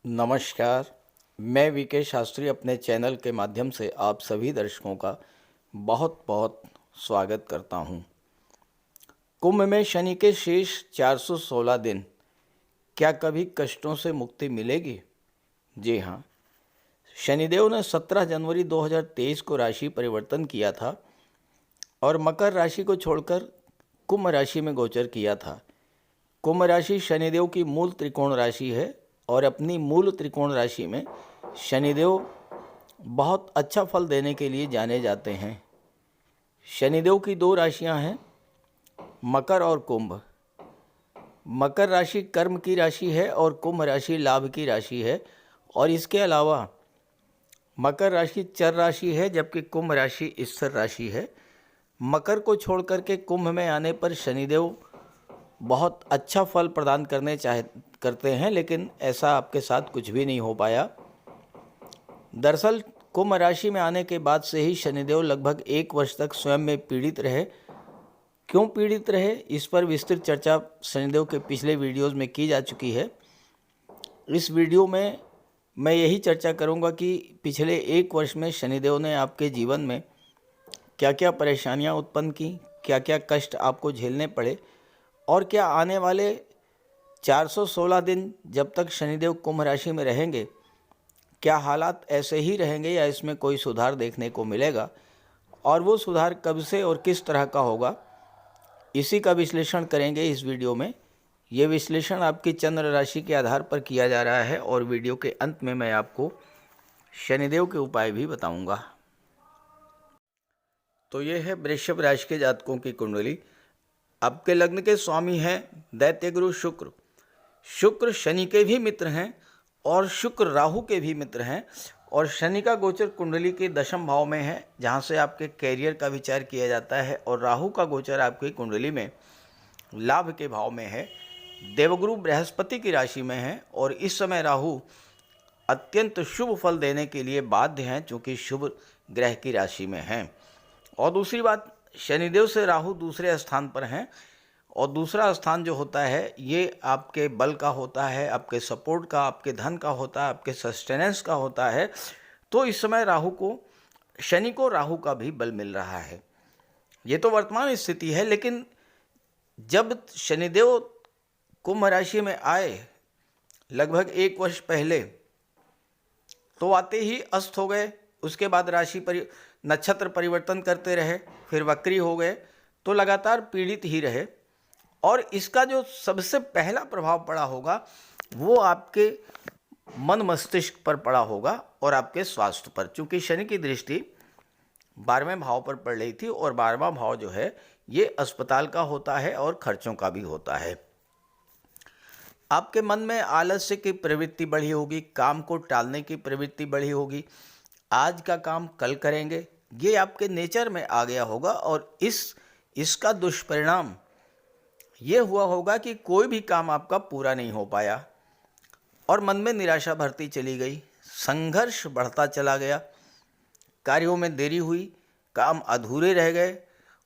नमस्कार। मैं वीके शास्त्री अपने चैनल के माध्यम से आप सभी दर्शकों का बहुत बहुत स्वागत करता हूं। कुंभ में शनि के शेष 416 दिन, क्या कभी कष्टों से मुक्ति मिलेगी? जी हाँ, शनिदेव ने 17 जनवरी 2023 को राशि परिवर्तन किया था और मकर राशि को छोड़कर कुंभ राशि में गोचर किया था। कुंभ राशि शनिदेव की मूल त्रिकोण राशि है और अपनी मूल त्रिकोण राशि में शनिदेव बहुत अच्छा फल देने के लिए जाने जाते हैं। शनिदेव की दो राशियां हैं, मकर और कुंभ। मकर राशि कर्म की राशि है और कुंभ राशि लाभ की राशि है। और इसके अलावा मकर राशि चर राशि है जबकि कुंभ राशि स्थिर राशि है। मकर को छोड़ करके कुंभ में आने पर शनिदेव बहुत अच्छा फल प्रदान करते हैं, लेकिन ऐसा आपके साथ कुछ भी नहीं हो पाया। दरअसल कुंभ राशि में आने के बाद से ही शनिदेव लगभग 1 वर्ष तक स्वयं में पीड़ित रहे। क्यों पीड़ित रहे, इस पर विस्तृत चर्चा शनिदेव के पिछले वीडियोस में की जा चुकी है। इस वीडियो में मैं यही चर्चा करूंगा कि पिछले 1 वर्ष में शनिदेव ने आपके जीवन में क्या क्या परेशानियां उत्पन्न की, क्या क्या कष्ट आपको झेलने पड़े और क्या आने वाले 416 दिन जब तक शनिदेव कुंभ राशि में रहेंगे, क्या हालात ऐसे ही रहेंगे या इसमें कोई सुधार देखने को मिलेगा, और वो सुधार कब से और किस तरह का होगा, इसी का विश्लेषण करेंगे इस वीडियो में। ये विश्लेषण आपकी चंद्र राशि के आधार पर किया जा रहा है और वीडियो के अंत में मैं आपको शनिदेव के उपाय भी बताऊंगा। तो ये है वृषभ राशि के जातकों की कुंडली। आपके लग्न के स्वामी हैं दैत्य गुरु शुक्र। शुक्र शनि के भी मित्र हैं और शुक्र राहु के भी मित्र हैं। और शनि का गोचर कुंडली के दशम भाव में है, जहाँ से आपके कैरियर का विचार किया जाता है, और राहु का गोचर आपकी कुंडली में लाभ के भाव में है। देवगुरु बृहस्पति की राशि में है और इस समय राहु अत्यंत शुभ फल देने के लिए बाध्य हैं, चूँकि शुभ ग्रह की राशि में हैं। और दूसरी बात, शनिदेव से राहु दूसरे स्थान पर हैं और दूसरा स्थान जो होता है ये आपके बल का होता है, आपके सपोर्ट का, आपके धन का होता है, आपके सस्टेनेंस का होता है। तो इस समय शनि को राहु का भी बल मिल रहा है। ये तो वर्तमान स्थिति है, लेकिन जब शनिदेव कुंभ राशि में आए लगभग 1 वर्ष पहले, तो आते ही अस्त हो गए। उसके बाद नक्षत्र परिवर्तन करते रहे, फिर वक्री हो गए, तो लगातार पीड़ित ही रहे। और इसका जो सबसे पहला प्रभाव पड़ा होगा वो आपके मन मस्तिष्क पर पड़ा होगा और आपके स्वास्थ्य पर, क्योंकि शनि की दृष्टि 12वें भाव पर पड़ रही थी और 12वां भाव जो है ये अस्पताल का होता है और खर्चों का भी होता है। आपके मन में आलस्य की प्रवृत्ति बढ़ी होगी, काम को टालने की प्रवृत्ति बढ़ी होगी, आज का काम कल करेंगे, ये आपके नेचर में आ गया होगा। और इसका दुष्परिणाम ये हुआ होगा कि कोई भी काम आपका पूरा नहीं हो पाया और मन में निराशा भरती चली गई, संघर्ष बढ़ता चला गया, कार्यों में देरी हुई, काम अधूरे रह गए।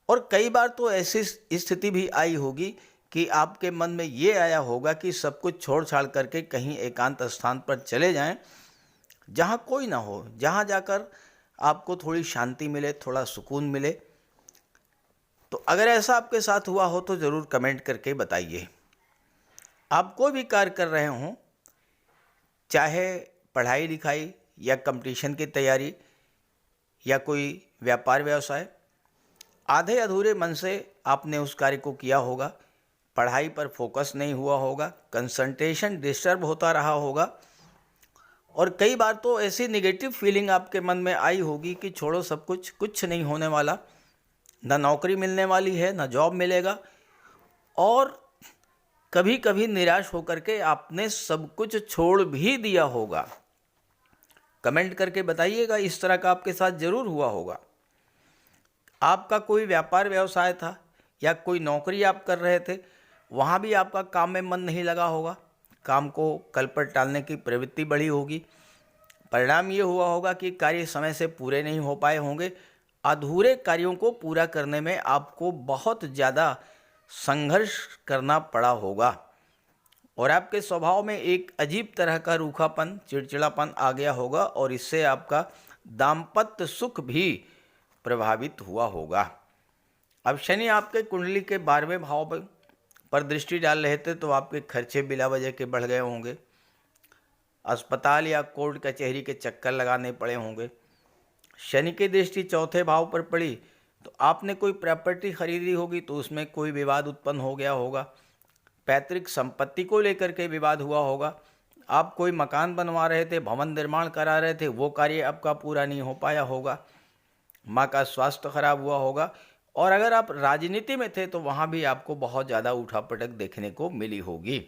और कई बार तो ऐसी स्थिति भी आई होगी कि आपके मन में ये आया होगा कि सब कुछ छोड़ छाड़ करके कहीं एकांत स्थान पर चले जाएं, जहाँ कोई ना हो, जहाँ जाकर आपको थोड़ी शांति मिले, थोड़ा सुकून मिले। तो अगर ऐसा आपके साथ हुआ हो तो ज़रूर कमेंट करके बताइए। आप कोई भी कार्य कर रहे हों, चाहे पढ़ाई लिखाई या कंपटीशन की तैयारी या कोई व्यापार व्यवसाय, आधे अधूरे मन से आपने उस कार्य को किया होगा, पढ़ाई पर फोकस नहीं हुआ होगा, कंसंट्रेशन डिस्टर्ब होता रहा होगा। और कई बार तो ऐसी नेगेटिव फीलिंग आपके मन में आई होगी कि छोड़ो सब कुछ नहीं होने वाला, ना नौकरी मिलने वाली है, ना जॉब मिलेगा। और कभी कभी निराश होकर के आपने सब कुछ छोड़ भी दिया होगा। कमेंट करके बताइएगा, इस तरह का आपके साथ ज़रूर हुआ होगा। आपका कोई व्यापार व्यवसाय था या कोई नौकरी आप कर रहे थे, वहाँ भी आपका काम में मन नहीं लगा होगा, काम को कल पर टालने की प्रवृत्ति बढ़ी होगी। परिणाम ये हुआ होगा कि कार्य समय से पूरे नहीं हो पाए होंगे, अधूरे कार्यों को पूरा करने में आपको बहुत ज़्यादा संघर्ष करना पड़ा होगा। और आपके स्वभाव में एक अजीब तरह का रूखापन, चिड़चिड़ापन आ गया होगा और इससे आपका दाम्पत्य सुख भी प्रभावित हुआ होगा। अब शनि आपके कुंडली के 12वें भाव पर दृष्टि डाल रहे थे तो आपके खर्चे बिला वजह के बढ़ गए होंगे, अस्पताल या कोर्ट कचहरी के चक्कर लगाने पड़े होंगे। शनि की दृष्टि चौथे भाव पर पड़ी तो आपने कोई प्रॉपर्टी खरीदी होगी तो उसमें कोई विवाद उत्पन्न हो गया होगा, पैतृक संपत्ति को लेकर के विवाद हुआ होगा, आप कोई मकान बनवा रहे थे, भवन निर्माण करा रहे थे, वो कार्य आपका पूरा नहीं हो पाया होगा, माँ का स्वास्थ्य खराब हुआ होगा। और अगर आप राजनीति में थे तो वहाँ भी आपको बहुत ज़्यादा उठापटक देखने को मिली होगी।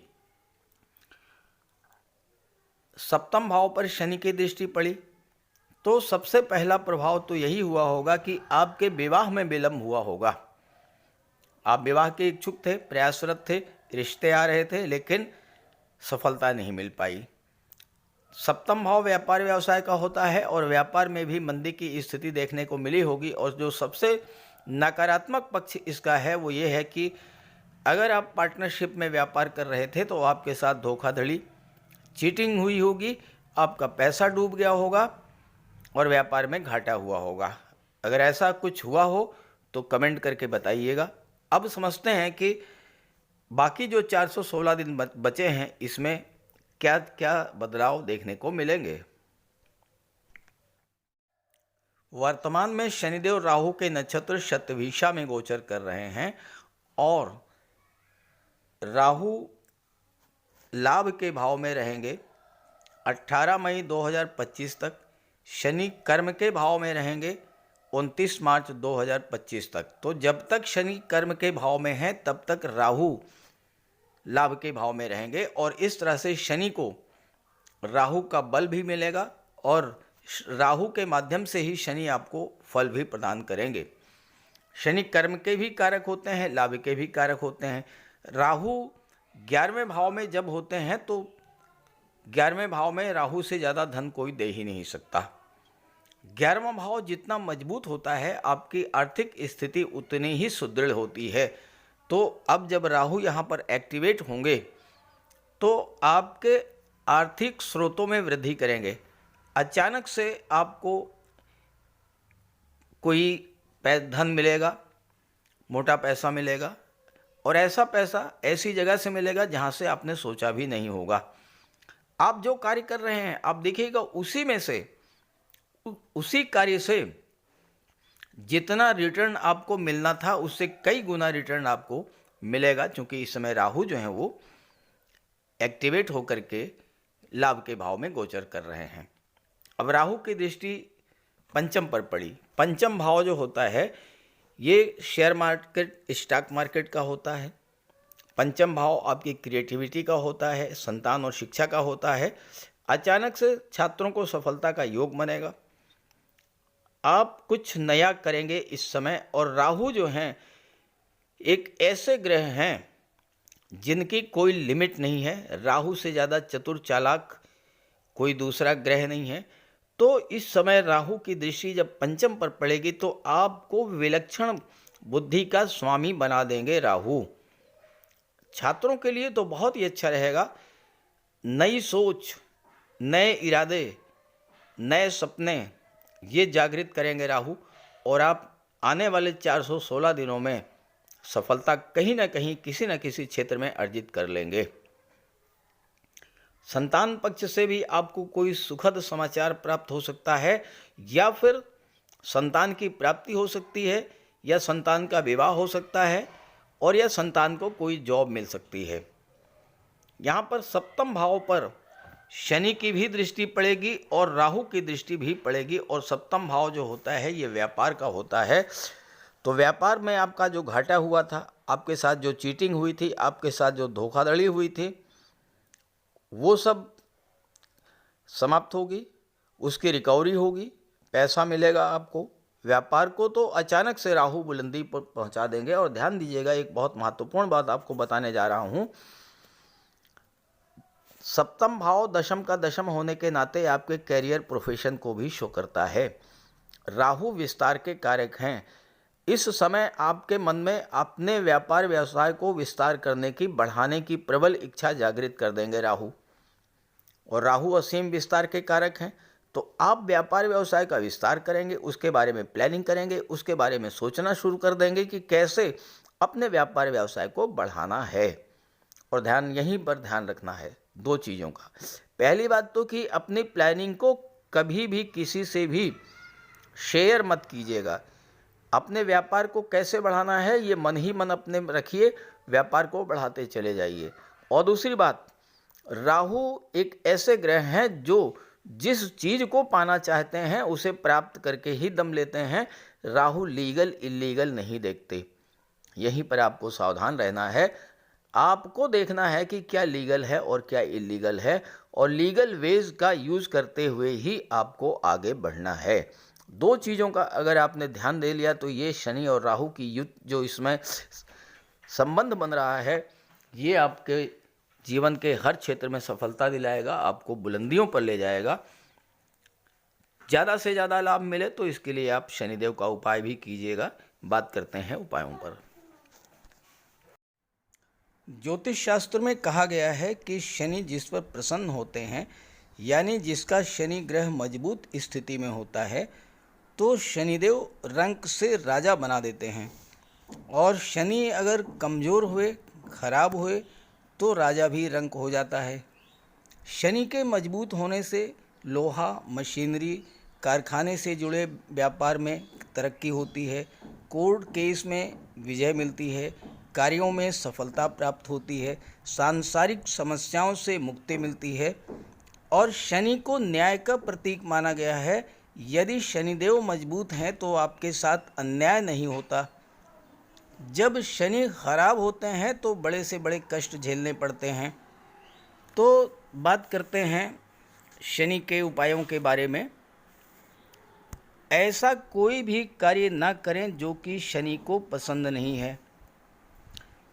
सप्तम भाव पर शनि की दृष्टि पड़ी तो सबसे पहला प्रभाव तो यही हुआ होगा कि आपके विवाह में विलंब हुआ होगा। आप विवाह के इच्छुक थे, प्रयासरत थे, रिश्ते आ रहे थे, लेकिन सफलता नहीं मिल पाई। सप्तम भाव व्यापार व्यवसाय का होता है और व्यापार में भी मंदी की स्थिति देखने को मिली होगी। और जो सबसे नकारात्मक पक्ष इसका है वो ये है कि अगर आप पार्टनरशिप में व्यापार कर रहे थे तो आपके साथ धोखाधड़ी, चीटिंग हुई होगी, आपका पैसा डूब गया होगा और व्यापार में घाटा हुआ होगा। अगर ऐसा कुछ हुआ हो तो कमेंट करके बताइएगा। अब समझते हैं कि बाकी जो 416 दिन बचे हैं इसमें क्या क्या बदलाव देखने को मिलेंगे। वर्तमान में शनिदेव राहु के नक्षत्र शतभिषा में गोचर कर रहे हैं और राहु लाभ के भाव में रहेंगे 18 मई 2025 तक, शनि कर्म के भाव में रहेंगे 29 मार्च 2025 तक। तो जब तक शनि कर्म के भाव में है तब तक राहु लाभ के भाव में रहेंगे और इस तरह से शनि को राहु का बल भी मिलेगा और राहु के माध्यम से ही शनि आपको फल भी प्रदान करेंगे। शनि कर्म के भी कारक होते हैं, लाभ के भी कारक होते हैं। राहु 11वें भाव में जब होते हैं तो 11वें भाव में राहु से ज़्यादा धन कोई दे ही नहीं सकता। 11वां भाव जितना मजबूत होता है आपकी आर्थिक स्थिति उतनी ही सुदृढ़ होती है। तो अब जब राहु यहाँ पर एक्टिवेट होंगे तो आपके आर्थिक स्रोतों में वृद्धि करेंगे। अचानक से आपको कोई धन मिलेगा, मोटा पैसा मिलेगा और ऐसा पैसा ऐसी जगह से मिलेगा जहाँ से आपने सोचा भी नहीं होगा। आप जो कार्य कर रहे हैं आप देखिएगा उसी कार्य से जितना रिटर्न आपको मिलना था उससे कई गुना रिटर्न आपको मिलेगा, क्योंकि इस समय राहु जो है वो एक्टिवेट होकर के लाभ के भाव में गोचर कर रहे हैं। अब राहु की दृष्टि पंचम पर पड़ी। पंचम भाव जो होता है ये शेयर मार्केट, स्टॉक मार्केट का होता है। पंचम भाव आपकी क्रिएटिविटी का होता है, संतान और शिक्षा का होता है। अचानक से छात्रों को सफलता का योग बनेगा, आप कुछ नया करेंगे इस समय। और राहु जो हैं एक ऐसे ग्रह हैं जिनकी कोई लिमिट नहीं है। राहु से ज़्यादा चतुर चालाक कोई दूसरा ग्रह नहीं है। तो इस समय राहु की दृष्टि जब पंचम पर पड़ेगी तो आपको विलक्षण बुद्धि का स्वामी बना देंगे राहु। छात्रों के लिए तो बहुत ही अच्छा रहेगा। नई सोच, नए इरादे, नए सपने ये जागृत करेंगे राहु और आप आने वाले 416 दिनों में सफलता कहीं ना कहीं किसी न किसी क्षेत्र में अर्जित कर लेंगे। संतान पक्ष से भी आपको कोई सुखद समाचार प्राप्त हो सकता है या फिर संतान की प्राप्ति हो सकती है या संतान का विवाह हो सकता है और या संतान को कोई जॉब मिल सकती है। यहाँ पर सप्तम भाव पर शनि की भी दृष्टि पड़ेगी और राहु की दृष्टि भी पड़ेगी और सप्तम भाव जो होता है ये व्यापार का होता है। तो व्यापार में आपका जो घाटा हुआ था, आपके साथ जो चीटिंग हुई थी, आपके साथ जो धोखाधड़ी हुई थी, वो सब समाप्त होगी, उसकी रिकवरी होगी, पैसा मिलेगा आपको। व्यापार को तो अचानक से राहु बुलंदी पर पहुंचा देंगे। और ध्यान दीजिएगा, एक बहुत महत्वपूर्ण बात आपको बताने जा रहा हूं। सप्तम भाव दशम का दशम होने के नाते आपके कैरियर प्रोफेशन को भी शो करता है। राहु विस्तार के कारक हैं। इस समय आपके मन में अपने व्यापार व्यवसाय को विस्तार करने की, बढ़ाने की प्रबल इच्छा जागृत कर देंगे राहु। और राहु असीम विस्तार के कारक हैं, तो आप व्यापार व्यवसाय का विस्तार करेंगे, उसके बारे में प्लानिंग करेंगे, उसके बारे में सोचना शुरू कर देंगे कि कैसे अपने व्यापार व्यवसाय को बढ़ाना है। और ध्यान यहीं पर ध्यान रखना है दो चीज़ों का। पहली बात तो कि अपनी प्लानिंग को कभी भी किसी से भी शेयर मत कीजिएगा। अपने व्यापार को कैसे बढ़ाना है ये मन ही मन अपने रखिए, व्यापार को बढ़ाते चले जाइए। और दूसरी बात, राहु एक ऐसे ग्रह हैं जो जिस चीज़ को पाना चाहते हैं उसे प्राप्त करके ही दम लेते हैं। राहु लीगल इलीगल नहीं देखते। यहीं पर आपको सावधान रहना है। आपको देखना है कि क्या लीगल है और क्या इलीगल है, और लीगल वेज का यूज़ करते हुए ही आपको आगे बढ़ना है। दो चीज़ों का अगर आपने ध्यान दे लिया तो ये शनि और राहु की युद्ध जो इसमें संबंध बन रहा है, ये आपके जीवन के हर क्षेत्र में सफलता दिलाएगा, आपको बुलंदियों पर ले जाएगा। ज़्यादा से ज़्यादा लाभ मिले तो इसके लिए आप शनिदेव का उपाय भी कीजिएगा। बात करते हैं उपायों पर। ज्योतिष शास्त्र में कहा गया है कि शनि जिस पर प्रसन्न होते हैं, यानी जिसका शनि ग्रह मजबूत स्थिति में होता है, तो शनिदेव रंक से राजा बना देते हैं। और शनि अगर कमज़ोर हुए, खराब हुए, तो राजा भी रंक हो जाता है। शनि के मजबूत होने से लोहा, मशीनरी, कारखाने से जुड़े व्यापार में तरक्की होती है, कोर्ट केस में विजय मिलती है, कार्यों में सफलता प्राप्त होती है, सांसारिक समस्याओं से मुक्ति मिलती है। और शनि को न्याय का प्रतीक माना गया है। यदि शनिदेव मजबूत हैं तो आपके साथ अन्याय नहीं होता। जब शनि खराब होते हैं तो बड़े से बड़े कष्ट झेलने पड़ते हैं। तो बात करते हैं शनि के उपायों के बारे में। ऐसा कोई भी कार्य ना करें जो कि शनि को पसंद नहीं है।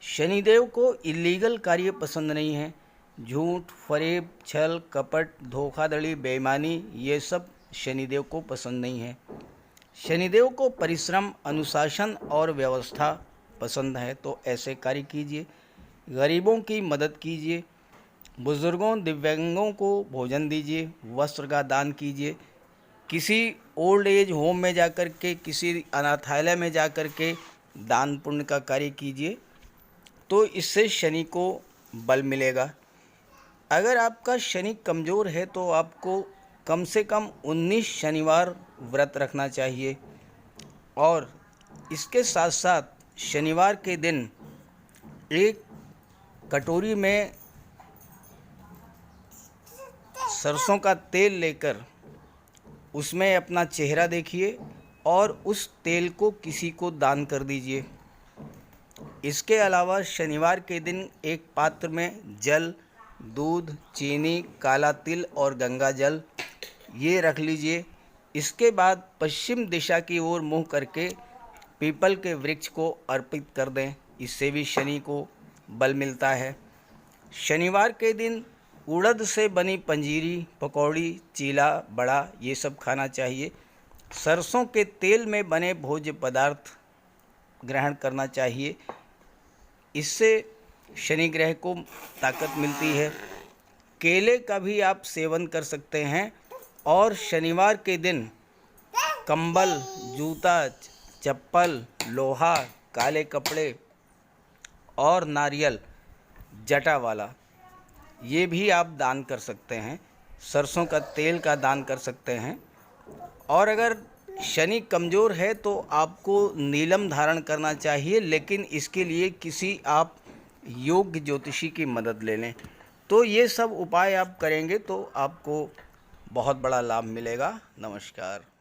शनिदेव को इलीगल कार्य पसंद नहीं है। झूठ, फरेब, छल, कपट, धोखाधड़ी, बेईमानी, ये सब शनिदेव को पसंद नहीं है। शनिदेव को परिश्रम, अनुशासन और व्यवस्था पसंद है, तो ऐसे कार्य कीजिए। गरीबों की मदद कीजिए, बुजुर्गों, दिव्यांगों को भोजन दीजिए, वस्त्र का दान कीजिए, किसी ओल्ड एज होम में जाकर के, किसी अनाथालय में जाकर के दान पुण्य का कार्य कीजिए, तो इससे शनि को बल मिलेगा। अगर आपका शनि कमज़ोर है तो आपको कम से कम 19 शनिवार व्रत रखना चाहिए। और इसके साथ साथ शनिवार के दिन एक कटोरी में सरसों का तेल लेकर उसमें अपना चेहरा देखिए और उस तेल को किसी को दान कर दीजिए। इसके अलावा शनिवार के दिन एक पात्र में जल, दूध, चीनी, काला तिल और गंगा जल ये रख लीजिए। इसके बाद पश्चिम दिशा की ओर मुँह करके पीपल के वृक्ष को अर्पित कर दें। इससे भी शनि को बल मिलता है। शनिवार के दिन उड़द से बनी पंजीरी, पकौड़ी, चीला, बड़ा ये सब खाना चाहिए। सरसों के तेल में बने भोज्य पदार्थ ग्रहण करना चाहिए। इससे शनि ग्रह को ताकत मिलती है। केले का भी आप सेवन कर सकते हैं। और शनिवार के दिन कंबल, जूता, चप्पल, लोहा, काले कपड़े और नारियल जटा वाला ये भी आप दान कर सकते हैं। सरसों का तेल का दान कर सकते हैं। और अगर शनि कमज़ोर है तो आपको नीलम धारण करना चाहिए, लेकिन इसके लिए किसी आप योग्य ज्योतिषी की मदद ले लें। तो ये सब उपाय आप करेंगे तो आपको बहुत बड़ा लाभ मिलेगा। नमस्कार।